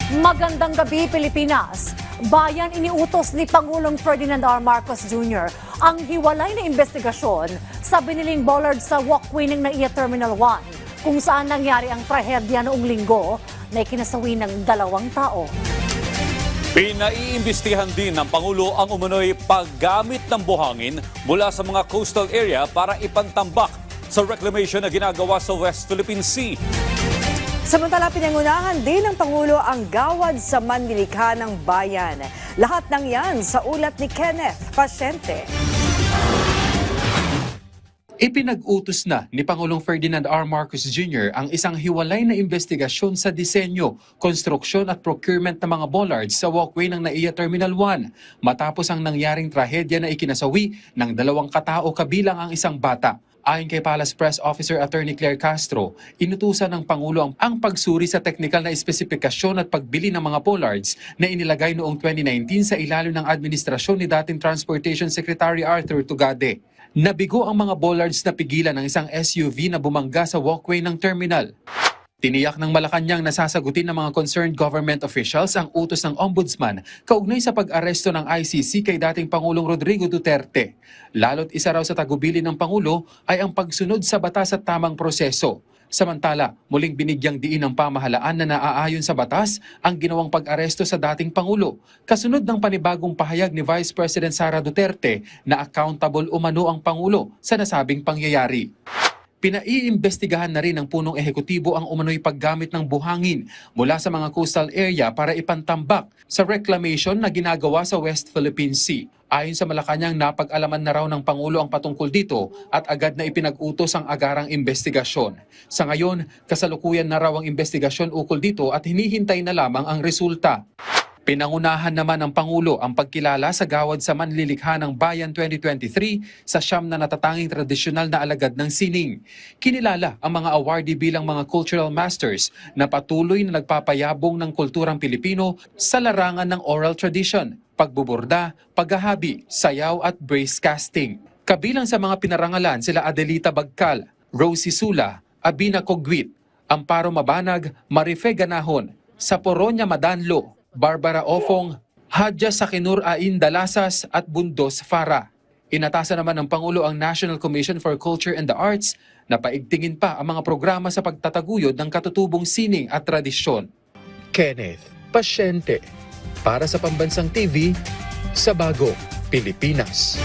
Magandang gabi, Pilipinas. Bayan iniutos ni Pangulong Ferdinand R. Marcos Jr. ang hiwalay na investigasyon sa biniling bollard sa walkway ng NAIA Terminal 1 kung saan nangyari ang trahedya noong linggo na ikinasawi ng 2 tao. Pinaiimbestigahan din ng Pangulo ang umano'y paggamit ng buhangin mula sa mga coastal area para ipantambak sa reclamation na ginagawa sa West Philippine Sea. Samantala, pinangunahan din ng Pangulo ang gawad sa manlilikha ng bayan. Lahat ng yan sa ulat ni Kenneth Pasyente. Ipinag-utos na ni Pangulong Ferdinand R. Marcos Jr. ang isang hiwalay na investigasyon sa disenyo, konstruksyon at procurement ng mga bollards sa walkway ng NAIA Terminal 1 matapos ang nangyaring trahedya na ikinasawi ng 2 katao kabilang ang isang bata. Ayon kay Palace Press Officer Attorney Claire Castro, inutusan ng Pangulo ang pagsuri sa teknikal na espesipikasyon at pagbili ng mga bollards na inilagay noong 2019 sa ilalim ng administrasyon ni dating Transportation Secretary Arthur Tugade. Nabigo ang mga bollards na pigilan ng isang SUV na bumangga sa walkway ng terminal. Tiniyak ng Malacanang na sasagutin ng mga concerned government officials ang utos ng Ombudsman kaugnay sa pag-aresto ng ICC kay dating Pangulong Rodrigo Duterte. Lalo't isa raw sa tagubilin ng Pangulo ay ang pagsunod sa batas at tamang proseso. Samantala, muling binigyang diin ng pamahalaan na naaayon sa batas ang ginawang pag-aresto sa dating Pangulo, kasunod ng panibagong pahayag ni Vice President Sara Duterte na accountable umano ang Pangulo sa nasabing pangyayari. Pinaiimbestigahan na rin ng punong ehekutibo ang umano'y paggamit ng buhangin mula sa mga coastal area para ipantambak sa reclamation na ginagawa sa West Philippine Sea. Ayon sa Malacanang, napag-alaman na raw ng Pangulo ang patungkol dito at agad na ipinag-utos ang agarang investigasyon. Sa ngayon, kasalukuyan na raw ang investigasyon ukol dito at hinihintay na lamang ang resulta. Pinangunahan naman ng Pangulo ang pagkilala sa gawad sa manlilikha ng Bayan 2023 sa siyam na natatanging tradisyonal na alagad ng sining. Kinilala ang mga awardee bilang mga cultural masters na patuloy na nagpapayabong ng kulturang Pilipino sa larangan ng oral tradition, pagbuburda, paghahabi, sayaw at brace casting. Kabilang sa mga pinarangalan sila Adelita Bagcal, Rosie Sula, Abina Cogwit, Amparo Mabanag, Marife Ganahon, Saporonia Madanlo, Barbara Ofong, Hadja Sakinur Ain Dalasas at Bundos Farah. Inatasan naman ng Pangulo ang National Commission for Culture and the Arts na paigtingin pa ang mga programa sa pagtataguyod ng katutubong sining at tradisyon. Kenneth Pasyente, para sa Pambansang TV, sa Bagong Pilipinas.